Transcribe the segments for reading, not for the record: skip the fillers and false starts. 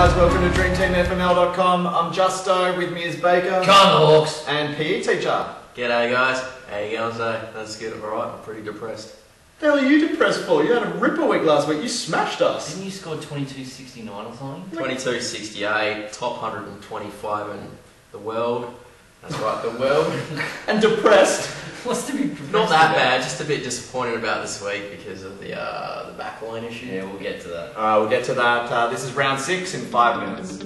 guys, welcome to DreamTeamFML.com. I'm Justo, with me is Baker. Come on, Hawks! And PE teacher. G'day guys, how you going today? That's good, alright, I'm pretty depressed. The hell are you depressed for? You had a ripper week last week, you smashed us. Didn't you score 22.69 or something? 22.68, top 125 in the world. That's right, the world. And depressed. What's to be depressed Not that about? bad, just a bit disappointed about this week because of the backline issue. Yeah, we'll get to that. Alright, we'll get to that. This is round 6 in 5 minutes.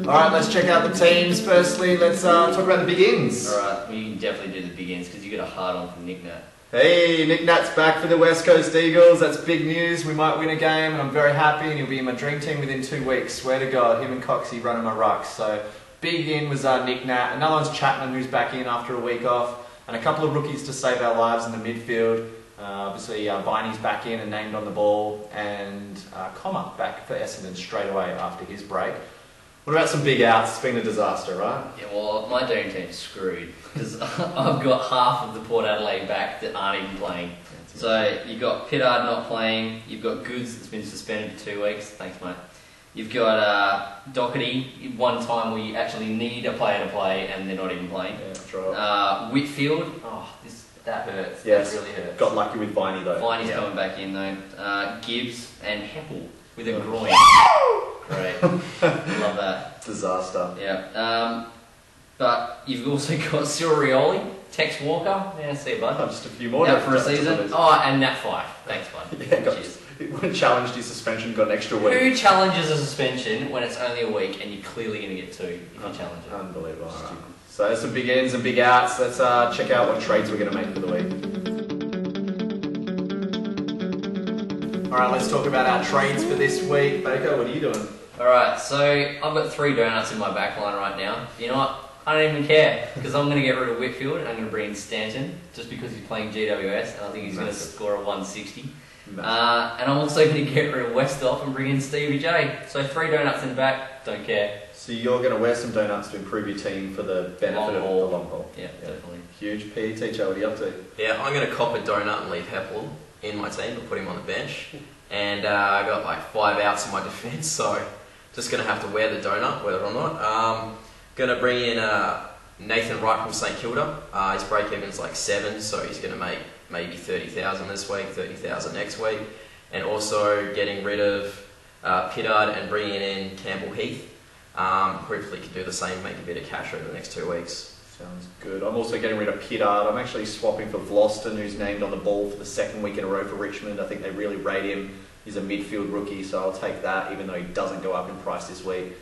Alright, let's check out the teams. Firstly, let's talk about the begins. Alright, we can definitely do the begins because you got a hard on from Nick Nat. Hey, Nick Nat's back for the West Coast Eagles. That's big news. We might win a game and I'm very happy, and he'll be in my dream team within 2 weeks. Swear to God, him and Coxie running my rucks. So, big in was Nick Nat. Another one's Chapman, who's back in after a week off. And a couple of rookies to save our lives in the midfield. Obviously, Viney's back in and named on the ball. And Comma back for Essendon straight away after his break. What about some big outs? It's been a disaster, right? Yeah, well, my dream team's screwed because I've got half of the Port Adelaide back that aren't even playing. So you've got Pittard not playing, you've got Goods that's been suspended for 2 weeks, thanks mate. You've got Doherty, one time where you actually need a player to play and they're not even playing. Yeah, that's right. Whitfield, that hurts, Yes. that really hurts. Got lucky with Viney though. Viney's coming back in though. Gibbs and Heppel with a groin. Great. Love that. Disaster. Yeah. But you've also got Sirioli, Tex Walker. Yeah, see you, bud. Oh, just a few more. Out for a season. Oh, and Nat Fife. Thanks, bud. Yeah, Cheers. challenged his suspension, got an extra week. Who challenges a suspension when it's only a week and you're clearly going to get 2 if you challenge it? Unbelievable. Right. So there's some big ins and big outs. Let's check out what trades we're going to make for the week. Alright, let's talk about our trades for this week. Baker, what are you doing? Alright, so I've got 3 donuts in my back line right now. You know what? I don't even care because I'm going to get rid of Whitfield and I'm going to bring in Stanton just because he's playing GWS and I think he's going to score a 160. And I'm also going to get rid of Westhoff and bring in Stevie J. So 3 donuts in the back, don't care. So you're going to wear some donuts to improve your team for the benefit of the long haul. Yeah, definitely. Huge. PE teacher, what are you up to? Yeah, I'm going to cop a donut and leave Heppel in my team and put him on the bench. And I got like 5 outs in my defence, so just going to have to wear the donut, whether or not. Going to bring in Nathan Wright from St Kilda. His break-even's like 7, so he's going to make maybe 30,000 this week, 30,000 next week. And also getting rid of Pittard and bringing in Campbell Heath. Hopefully can do the same, make a bit of cash over the next 2 weeks. Sounds good. I'm also getting rid of Pittard. I'm actually swapping for Vlosten, who's named on the ball for the 2nd week in a row for Richmond. I think they really rate him. He's a midfield rookie, so I'll take that, even though he doesn't go up in price this week.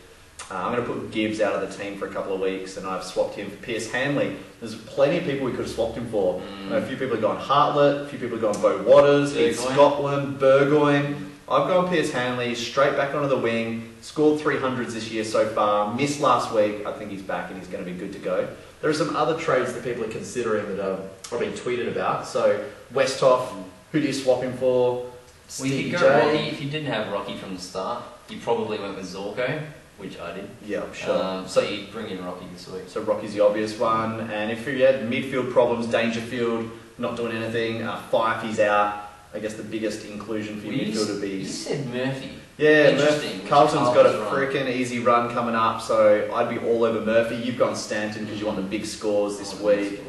I'm going to put Gibbs out of the team for a couple of weeks, and I've swapped him for Pierce Hanley. There's plenty of people we could have swapped him for. A few people have gone Hartlett, a few people have gone Bo Waters, East Scotland, Burgoyne. I've gone Pierce Hanley, straight back onto the wing, scored 300s this year so far, missed last week. I think he's back and he's going to be good to go. There are some other trades that people are considering that are being tweeted about. So, Westhoff, who do you swap him for? Well, you could go Rocky. If you didn't have Rocky from the start, you probably went with Zorko, which I did. Yeah, I'm sure. So you bring in Rocky this week. So Rocky's the obvious one. And if you had midfield problems, Dangerfield not doing anything, Fife, he's out. I guess the biggest inclusion for your midfield would be... You said Murphy. Yeah, Interesting. Carlton's got a freaking easy run coming up, so I'd be all over Murphy. You've gone Stanton because you want the big scores this week.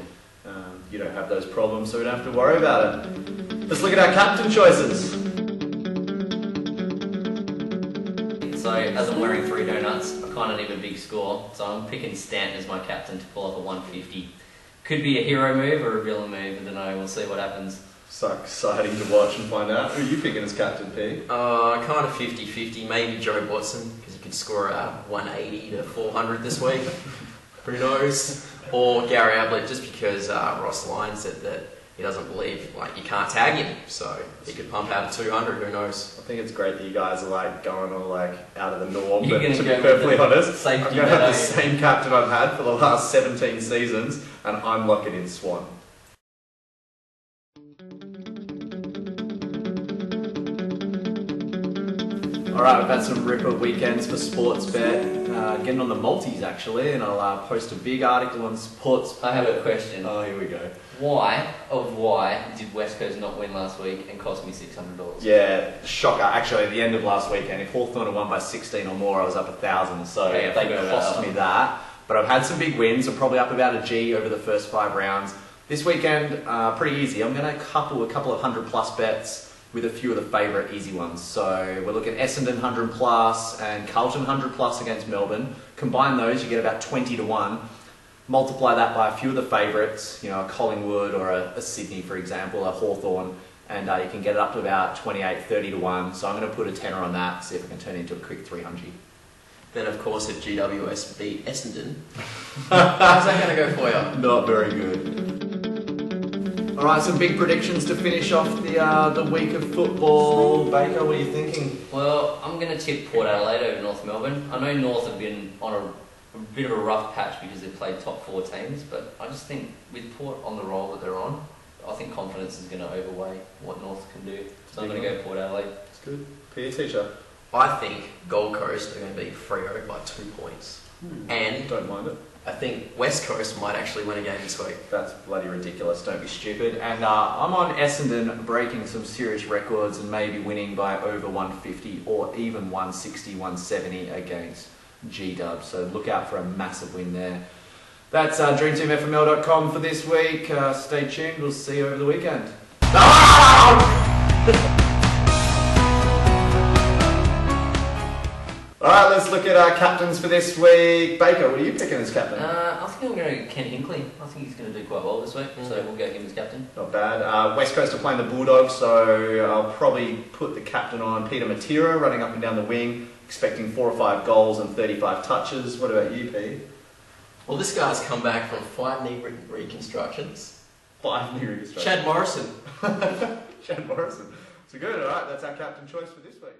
You don't have those problems, so we don't have to worry about it. Let's look at our captain choices. So, as I'm wearing 3 donuts, I kind of need a big score, so I'm picking Stanton as my captain to pull off a 150. Could be a hero move or a villain move, I don't know, we'll see what happens. So exciting to watch and find out. Who are you picking as captain, P? Kind of 50-50, maybe Joe Watson, because he could score a 180 to 400 this week. Who knows? Or Gary Ablett, just because Ross Lyon said that he doesn't believe you can't tag him, so he could pump out a 200. Who knows? I think it's great that you guys are going all out of the norm. You're but to be perfectly honest, I'm going to have the same same captain I've had for the last 17 seasons, and I'm locking in Swan. Alright, we've had some ripper weekends for Sportsbet. getting on the multis actually, and I'll post a big article on sports. I have a question. Oh, here we go. Why did West Coast not win last week and cost me $600? Yeah, shocker. Actually, at the end of last weekend, if Hawthorn had won by 16 or more, I was up 1,000. So Yeah, they cost me that. But I've had some big wins. I'm probably up about a G over the first 5 rounds. This weekend, pretty easy. I'm going to couple a couple of 100+ bets with a few of the favourite easy ones. So we're looking Essendon 100+ and Carlton 100+ against Melbourne. Combine those, you get about 20 to 1. Multiply that by a few of the favourites, you know, a Collingwood or a Sydney, for example, a Hawthorn, and you can get it up to about 28, 30 to 1. So I'm going to put a tenner on that, see if I can turn it into a quick 300. Then, of course, if GWS beat Essendon, how's that going to go for you? Not very good. Alright, some big predictions to finish off the week of football. Baker, what are you thinking? Well, I'm going to tip Port Adelaide over North Melbourne. I know North have been on a bit of a rough patch because they've played top 4 teams, but I just think with Port on the roll that they're on, I think confidence is going to overweigh what North can do. So I'm going to go Port Adelaide. That's good. PE teacher. I think Gold Coast are going to beat Freo by 2 points. And Don't mind it. I think West Coast might actually win a game this week. That's bloody ridiculous, don't be stupid. And I'm on Essendon breaking some serious records and maybe winning by over 150 or even 160, 170 against G-Dub. So look out for a massive win there. That's DreamTeamFML.com for this week. Stay tuned, we'll see you over the weekend. Alright, let's look at our captains for this week. Baker, what are you picking as captain? I think I'm going to go Ken Hinkley. I think he's going to do quite well this week, so we'll go him as captain. Not bad. West Coast are playing the Bulldogs, so I'll probably put the captain on Peter Matera, running up and down the wing, expecting 4 or 5 goals and 35 touches. What about you, P? Well, this guy's come back from 5 knee reconstructions. 5 knee reconstructions. Chad Morrison. Chad Morrison. So good, alright, that's our captain choice for this week.